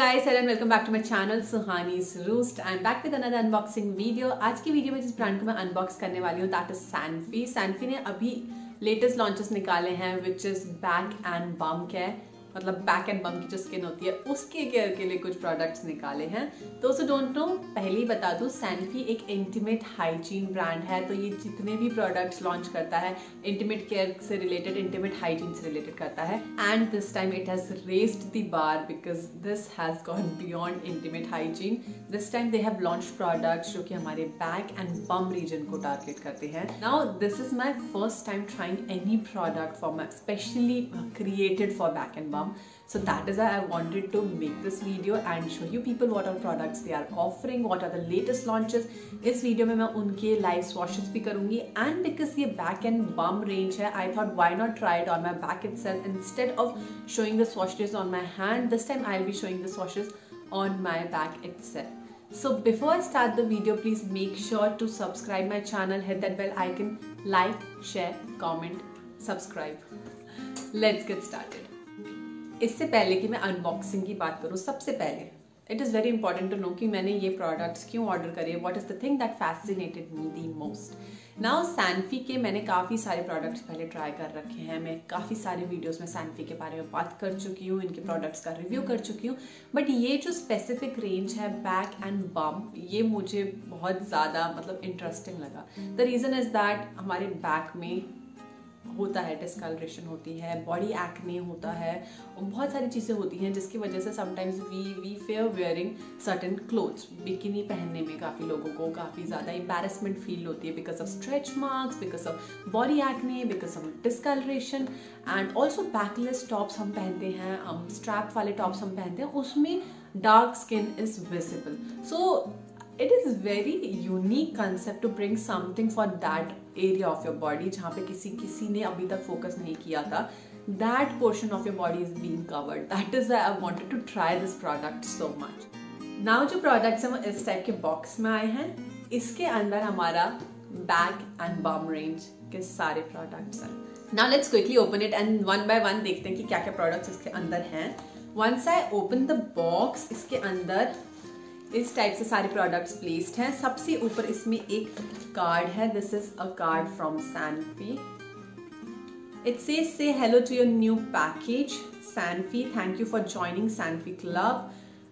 guys, hello and welcome back to my channel Suhani's Roost. I'm back with another unboxing video. आज की video में जिस brand को मैं अनबॉक्स करने वाली हूँ that is Sanfi. Sanfi ने अभी लेटेस्ट लॉन्चेस निकाले हैं which is back and bomb care, मतलब बैक एंड बम की जो स्किन होती है उसके केयर के लिए कुछ प्रोडक्ट्स निकाले हैं। तो डोंट नो, पहले ही बता दूं, सैनफी एक इंटीमेट हाइजीन ब्रांड है। तो ये जितने भी प्रोडक्ट्स लॉन्च करता है इंटीमेट केयर से रिलेटेड, इंटीमेट हाइजीन से रिलेटेड करता है। And this time it has raised the bar because this has gone beyond intimate hygiene. This time they have launched products जो कि हमारे बैक एंड बम रीजन को target करते हैं। Now this is my first time trying any product for my specially created for back and bomb. So that is why I wanted to make this video and show you people what all products they are offering, what are the latest launches. इस video में मैं उनके live swatches भी करूँगी and because ये back and bum range है, I thought why not try it on my back itself instead of showing the swatches on my hand. This time I'll be showing the swatches on my back itself. So before I start the video, please make sure to subscribe my channel, hit that bell icon, like, share, comment, subscribe. Let's get started. इससे पहले कि मैं unboxing की बात करूँ, सबसे पहले it is very important to know कि मैंने ये प्रोडक्ट्स क्यों ऑर्डर करे, what is the thing that fascinated me the most. Now Sanfe के मैंने काफ़ी सारे प्रोडक्ट्स पहले ट्राई कर रखे हैं, मैं काफ़ी सारे वीडियोस में सैनफी के बारे में बात कर चुकी हूँ, इनके प्रोडक्ट्स का रिव्यू कर चुकी हूँ। बट ये जो स्पेसिफिक रेंज है बैक एंड बम, ये मुझे बहुत ज़्यादा मतलब इंटरेस्टिंग लगा। द रीज़न इज़ दैट हमारे बैक में होता है, डिस्कलरेशन होती है, बॉडी एक्ने होता है और बहुत सारी चीज़ें होती हैं जिसकी वजह से sometimes we fear wearing certain clothes. Bikini पहनने में काफ़ी लोगों को काफ़ी ज़्यादा एम्बैरेसमेंट फील होती है because of stretch marks, because of body acne, because of discoloration. And also backless tops हम पहनते हैं, हम स्ट्रैप वाले टॉप्स हम पहनते हैं, उसमें dark skin is visible. So it is very unique concept to bring something for that area of your body जहाँ पे किसी ने अभी तक फोकस नहीं किया था। That portion of your body is being covered. That is why I wanted to try this product so much. Now जो products हैं वो इस टाइप के बॉक्स में आए हैं। इसके अंदर हमारा बैक एंड बम रेंज के सारे प्रोडक्ट्स हैं। Now let's quickly open it and one by one देखते हैं कि क्या क्या प्रोडक्ट्स इसके अंदर हैं। Once I open the box, इसके अंदर इस टाइप से सारे प्रोडक्ट्स प्लेस्ड हैं। सबसे ऊपर इसमें एक कार्ड है, this is a card from Sanfe. It says say hello to your new package Sanfe, thank you for joining Sanfe club,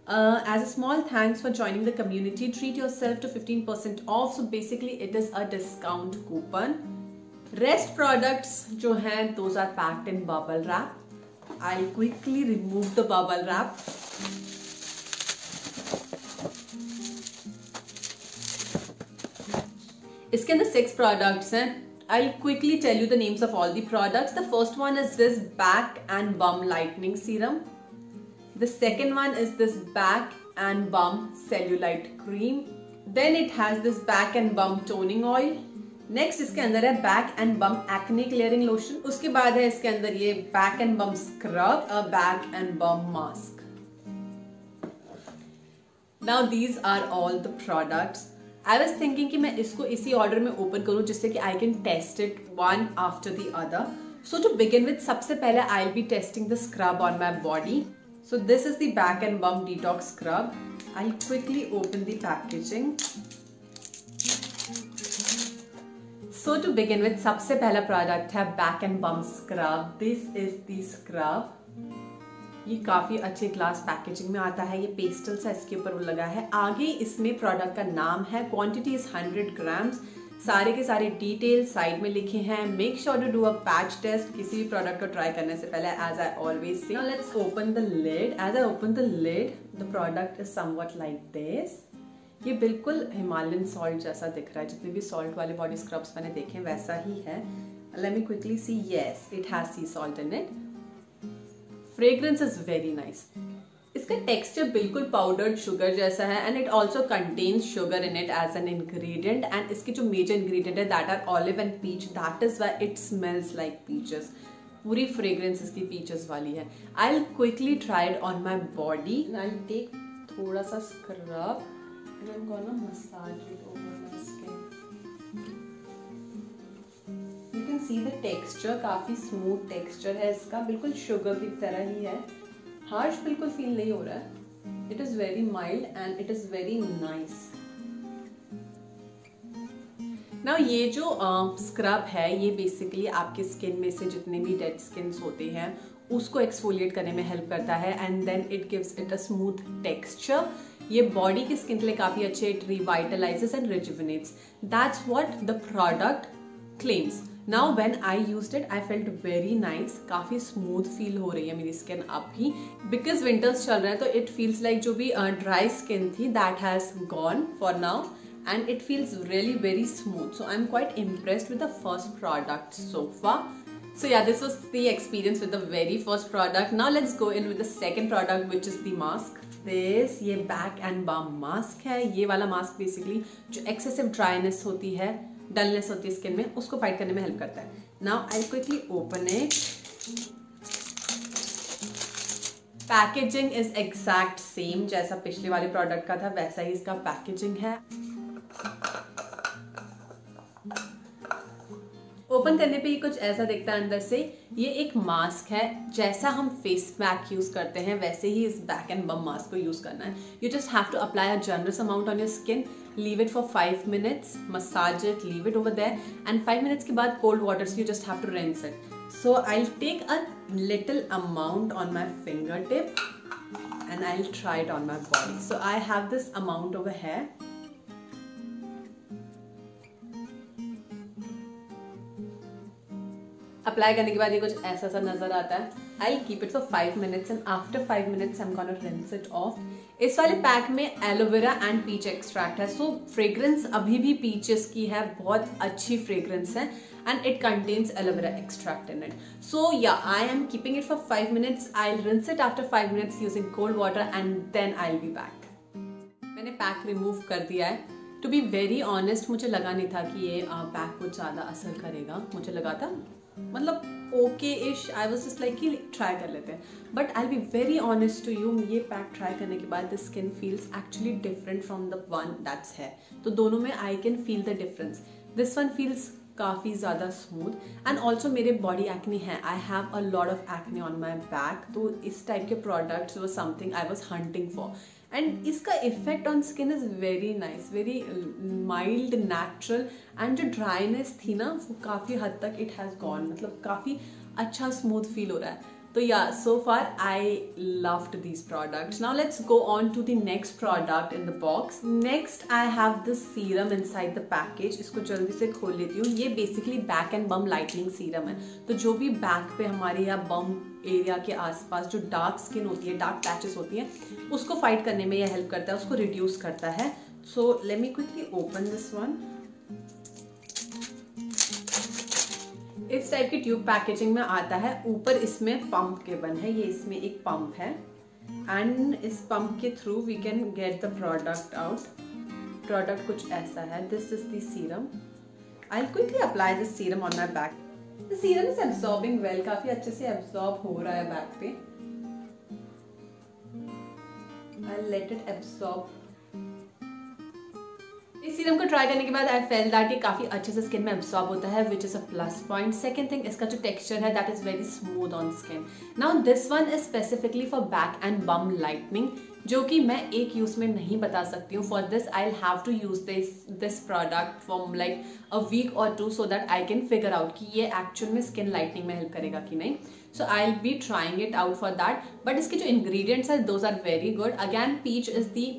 as a small thanks for joining the community, treat yourself to 15% off. So basically it is a discount coupon. Rest products जो हैं those are packed in bubble wrap. I quickly remove the bubble wrap. इसके अंदर 6 products हैं। I'll quickly tell you the names of all the products. The first one is this back and bum lightening serum. The second one is this back and bum cellulite cream. Then it has this back and bum toning oil. Next इसके अंदर है back and bum acne clearing lotion. उसके बाद है इसके अंदर ये back and bum scrub, a back and bum mask. Now these are all the products. I was thinking कि मैं इसको इसी ऑर्डर में ओपन करूँ जिससे कि I can test it one after the other. So to begin with, सबसे पहले I'll be testing the scrub on my body. So this is the back and bum detox scrub. I'll quickly open the packaging. So to begin with, सबसे पहला product है back and bum scrub. This is the scrub. ये काफी अच्छे glass packaging में आता है, ये पेस्टल सा इसके ऊपर लगा है। आगे इसमें प्रोडक्ट का नाम है, क्वांटिटी इज 100 ग्राम्स। सारे के सारे डिटेल साइड में लिखे हैं। Make sure to do a patch test किसी भी प्रोडक्ट को ट्राई करने से पहले, as I always say. Now let's open the lid. As I open the lid, the product is somewhat like this. ये बिल्कुल हिमालयन सॉल्ट जैसा दिख रहा है, जितने भी सॉल्ट वाले बॉडी स्क्रब्स मैंने देखे हैं वैसा ही है। Let me quickly see, yes it has sea salt in it. Fragrance is very nice. इसका टेक्सचर बिल्कुल पाउडर्ड शुगर जैसा है and it also contains sugar in it as an ingredient. And इसकी जो मेजर इंग्रेडिएंट है that are olive and peach, that is why it smells like peaches. पूरी fragrance इसकी peaches वाली है। I will quickly try it on my body. I will take थोड़ा सा scrub and I am gonna massage it over my skin. See the texture, काफी smooth texture है इसका, बिल्कुल शुगर की तरह ही है। हार्श बिल्कुल फील नहीं हो रहा है। It is very mild and it is very nice. Now ये जो स्क्रब है ये बेसिकली आपके स्किन में से जितने भी डेड स्किन्स होते हैं उसको एक्सफोलिएट करने में हेल्प करता है and then it gives it a smooth texture. ये बॉडी की स्किन के लिए काफी अच्छे. It revitalizes and rejuvenates. That's what the product claims. Now when I used it I felt very nice. काफी स्मूथ फील हो रही है मेरी स्किन अब भी बिकॉज विंटर्स चल रहे हैं. तो इट फील्स लाइक जो भी ड्राई स्किन थी that has gone for now and it feels really very smooth. So I'm quite impressed with the first product so far. So yeah, this was the experience with the very first product. Now let's go in with the second product, which is the mask. This ये back and bum mask है. ये वाला mask basically जो excessive dryness होती है, dullness होती है skin में, उसको fight करने में help करता है. Now I'll quickly open it. Packaging is exact same जैसा पिछले वाले product का था वैसा ही इसका packaging है. ओपन करने पे ये कुछ ऐसा दिखता है अंदर से. ये एक मास्क है. जैसा हम फेस पैक यूज करते हैं वैसे ही इस बैक एंड बम मास्क को यूज करना है. You just have to apply a generous amount on your skin, leave it for 5 minutes, massage it, leave it over there and 5 minutes के बाद कोल्ड वाटर से you just have to rinse it. So I will take a little amount on my finger tip and I will try it on my body. So I have this amount over here. Apply करने के बाद ये कुछ ऐसा सा नजर आता है. I keep it for 5 minutes and after 5 minutes I am gonna rinse it of. इस वाले पैक में एलोवेरा एंड पीच एक्सट्रैक्ट है. सो फ्रेग्रेंस अभी भी पीचेस की है. बहुत अच्छी फ्रेग्रेंस है and it contains aloe vera extract in it. So yeah I am keeping it for 5 minutes. I will rinse it after 5 minutes using cold water and then I will be back. मैंने pack remove कर दिया है. To be very honest मुझे लगा नहीं था कि ये पैक कुछ ज्यादा असर करेगा. मुझे लगा था मतलब okay ish. I was just like कि ट्राई कर लेते हैं. But I will be very honest to you, ये पैक ट्राई करने के बाद the skin feels actually different from the one that's है. तो दोनों में I can feel the difference. This one feels काफी ज्यादा स्मूथ एंड ऑल्सो मेरे बॉडी एक्ने है. I have a lot of acne on my back. तो इस टाइप के products was something I was hunting for and इसका effect on skin is very nice, very mild, natural and जो dryness थी ना वो काफी हद तक इट हैज गॉन. मतलब काफी अच्छा स्मूथ फील हो रहा है. तो yeah so far I loved these products. Now let's go on to the next product in the box. Next I have this serum inside the package. इसको जल्दी से खोल लेती हूँ. ये basically back and bum lightening serum है. तो जो भी बैक पे हमारे या बम एरिया के आसपास जो डार्क स्किन होती है, डार्क पैचेस होती हैं, उसको फाइट करने में ये हेल्प करता है, उसको रिड्यूस करता है. So let me quickly open this one. इस टाइप की ट्यूब पैकेजिंग में आता है. ऊपर इसमें पंप के बन है. ये इसमें एक पंप है एंड इस पंप के through we can get the product out. Product कुछ ऐसा है. This is the serum. I will quickly apply this serum on my back. The serum is absorbing well. काफी अच्छे से एब्सॉर्ब हो रहा है बैक पे. I let it absorb. इस सीरम को ट्राई करने के बाद आई फेल दैट ये काफी अच्छे से स्किन में एब्सॉर्ब होता है, which is a plus point. Second thing, इसका जो टेक्सचर है that is very smooth on skin. Now this one is specifically for back and bum lightning, जो कि मैं एक यूज में नहीं बता सकती हूँ. For this I will have to use this product for like a week और 2 so that I can figure out कि ये एक्चुअल में स्किन लाइटनिंग में हेल्प करेगा कि नहीं. So I will be trying it out for that. But इसके जो इंग्रेडिएंट्स है those are very good. Again peach is the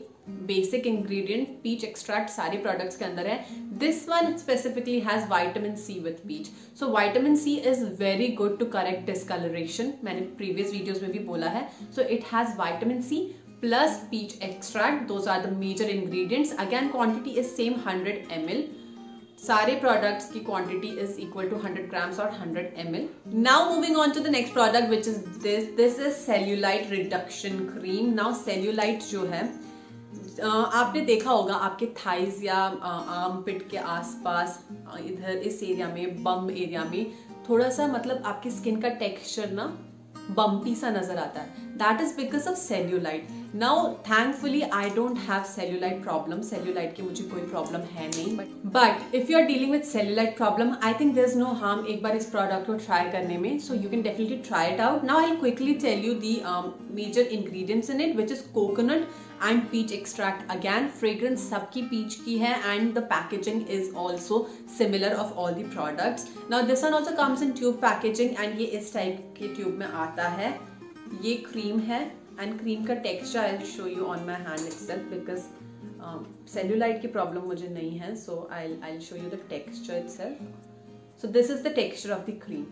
basic ingredient. Peach extract सारे प्रोडक्ट्स के अंदर है. This one specifically has vitamin C with peach. So vitamin C is very good to correct discoloration. मैंने previous videos में भी बोला है. So it has vitamin C plus peach extract. Those are the major ingredients. Again quantity is same 100 ml. सारे products की quantity is equal to 100 grams or 100 ml. Now moving on to the next product which is this. This is cellulite reduction cream. Now cellulite जो है आपने देखा होगा आपके thighs या arm पिट के आसपास इधर इस एरिया में, बम एरिया में थोड़ा सा मतलब आपकी स्किन का टेक्सचर ना बम्पी सा नजर आता है. That is because of cellulite. Now thankfully I don't have cellulite problem, cellulite की मुझे कोई प्रॉब्लम है नहीं, but if you are dealing with cellulite problem I think there is no harm एक बार इस प्रोडक्ट को ट्राई करने में, so you can definitely try it out. Now I will quickly tell you the major ingredients in it, which is coconut and peach extract. Again, fragrance सबकी peach की है and the packaging is also similar of all the products. Now this one also comes in tube packaging and ये इस type के tube में आता है. ये cream है and cream का texture I'll show you on my hand itself because cellulite की problem मुझे नहीं है, so I'll show you the texture itself. So this is the texture of the cream.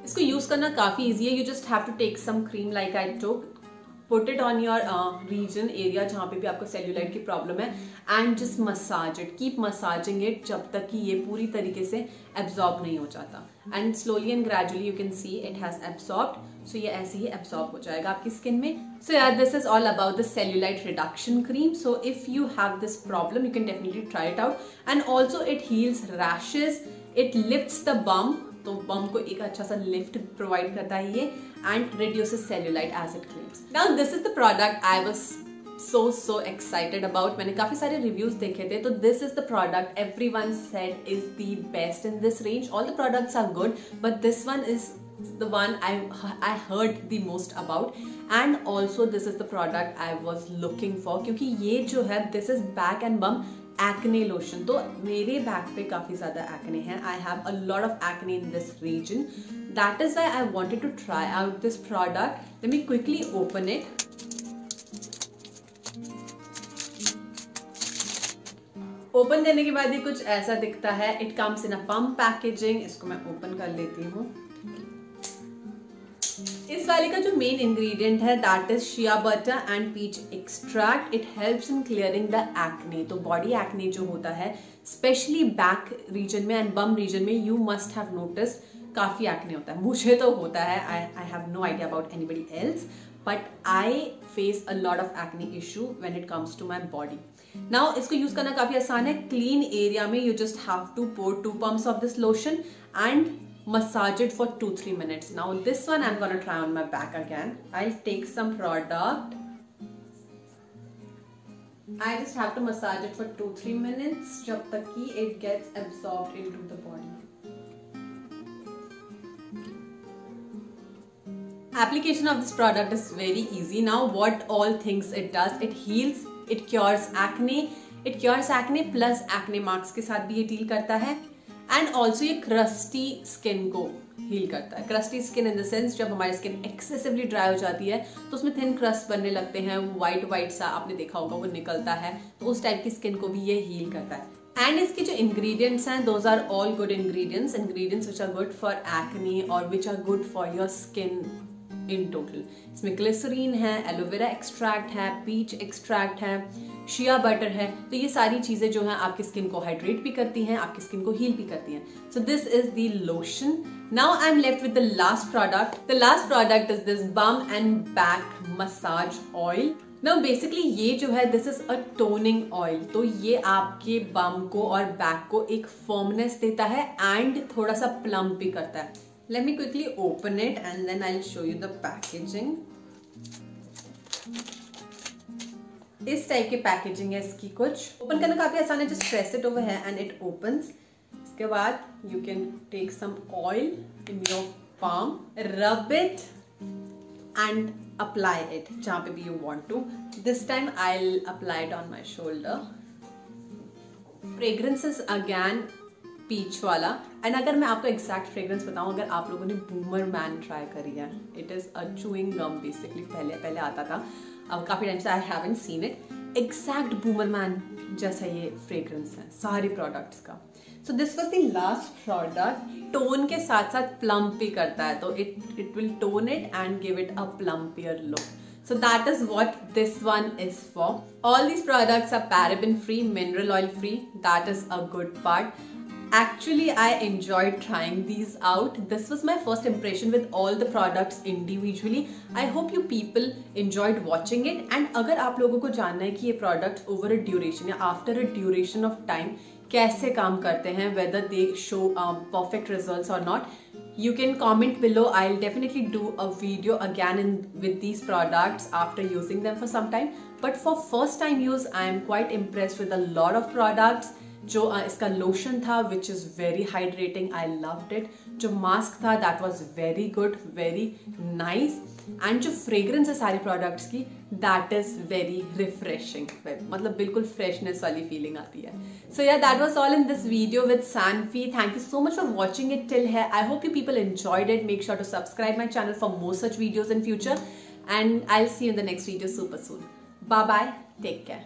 इसको use करना काफी easy है. You just have to take some cream like I took. Put it on your region area जहाँ पे भी आपको cellulite की problem है and just massage it. Keep massaging it जब तक कि ये पूरी तरीके से absorb नहीं हो जाता. And slowly and gradually you can see it has absorbed. So ये ऐसे ही absorb हो जाएगा आपकी skin में. So yeah, this is all about the cellulite reduction cream. So if you have this problem, you can definitely try it out. And also it heals rashes. It lifts the bump. तो बम को एक अच्छा सा lift provide करता है ये and reduces cellulite as it claims. Now this is the product I was so excited about. मैंने काफी सारे रिव्यूज देखे थे, तो this is the product everyone said is the best in this range. All the products are good, but this one is the one I heard the most about, and also this is the product I was looking for क्योंकि ये जो है this is back and bum acne lotion. तो मेरे back पे काफी ज्यादा acne है. I have a lot of acne in this region. That is why I wanted to try out this product. Let me quickly open it. Open करने के बाद ये कुछ ऐसा दिखता है. It comes in a pump packaging. इसको मैं ओपन कर लेती हूँ. इस वाले का जो मेन इंग्रेडिएंट है that is shea butter and peach extract. It helps in clearing the acne. तो बॉडी एक्ने जो होता है स्पेशली बैक रीजन में एंड बम रीजन में, यू मस्ट हैव नोटिस काफी एक्ने होता है. मुझे तो होता है. I have no idea about anybody else, but I face a lot of acne issue when it comes to my body. Now इसको यूज करना काफी आसान है. क्लीन एरिया में you just have to pour 2 pumps of this lotion and massage it for 2-3 minutes. Now this one I'm gonna try on my back again. I'll take some product. I just have to massage it for 2-3 minutes जब तक कि it gets absorbed into the body. Application of this product is very easy. Now what all things it does, it heals, it cures acne plus acne marks के साथ भी ये deal करता है. And also ये क्रस्टी स्किन को heal करता है. Crusty skin in the sense जब हमारी स्किन एक्सेसिवली ड्राई हो जाती है तो उसमें थिन क्रस्ट बनने लगते हैं, वाइट सा आपने देखा होगा वो निकलता है, तो उस टाइप की स्किन को भी ये हील करता है. एंड इसके जो इंग्रेडिएंट्स हैं those are all good ingredients which are good for acne और which are good for your skin in total. इसमें ग्लिसरीन है, एलोवेरा एक्सट्रैक्ट है, पीच एक्सट्रैक्ट है, शिया बटर है. तो ये सारी चीजें जो हैं आपकी स्किन को हाइड्रेट भी करती हैं, आपकी स्किन को हील भी करती हैं. So this is the lotion. Now I am left with the last product. The last product is this bomb and back massage oil. Now basically ये जो है this is a toning oil. तो ये आपके बम को और बैक को एक फर्मनेस देता है एंड थोड़ा सा प्लम्प भी करता है. Let me quickly open it and then I'll show you the packaging. इस टाइप की पैकेजिंग है इसकी. कुछ ओपन करना काफी आसान है. जस्ट प्रेस इट ओवर है एंड इट ओपन्स. इसके बाद you can take some oil in your palm, rub it and apply it जहाँ पे भी you want to. This time I'll apply it on my shoulder. Fragrance is again peach वाला. And अगर मैं आपको exact fragrance बताऊं, अगर आप लोगों ने बूमर मैन ट्राई करी है, it is a chewing gum basically. पहले आता था, अब काफी टाइम से I haven't seen it. Exact Boomer man जैसा ये फ्रेग्रेंस है सारे प्रोडक्ट्स का. So this was the last product. Tone के साथ साथ प्लम्प भी करता है, तो it will tone it and give it a plumpier look. So that is what this one is for. All these products are paraben free, mineral oil free. That is a good part. Actually, I enjoyed trying these out. This was my first impression with all the products individually. I hope you people enjoyed watching it. And अगर आप लोगों को जानना है कि ये products over a duration या after a duration of time कैसे काम करते हैं, whether they show perfect results or not, You can comment below. I'll definitely do a video again with these products after using them for some time. But for first time use, I am quite impressed with a lot of products. जो इसका lotion था which is very hydrating, I loved it. जो mask था that was very good, very nice. And जो fragrance है सारी products की that is very refreshing. मतलब बिल्कुल freshness वाली feeling आती है. So yeah, that was all in this video with Sanfi. Thank you so much for watching it till here. I hope you people enjoyed it. Make sure to subscribe my channel for more such videos in future. And I'll see you in the next video super soon. Bye bye. Take care.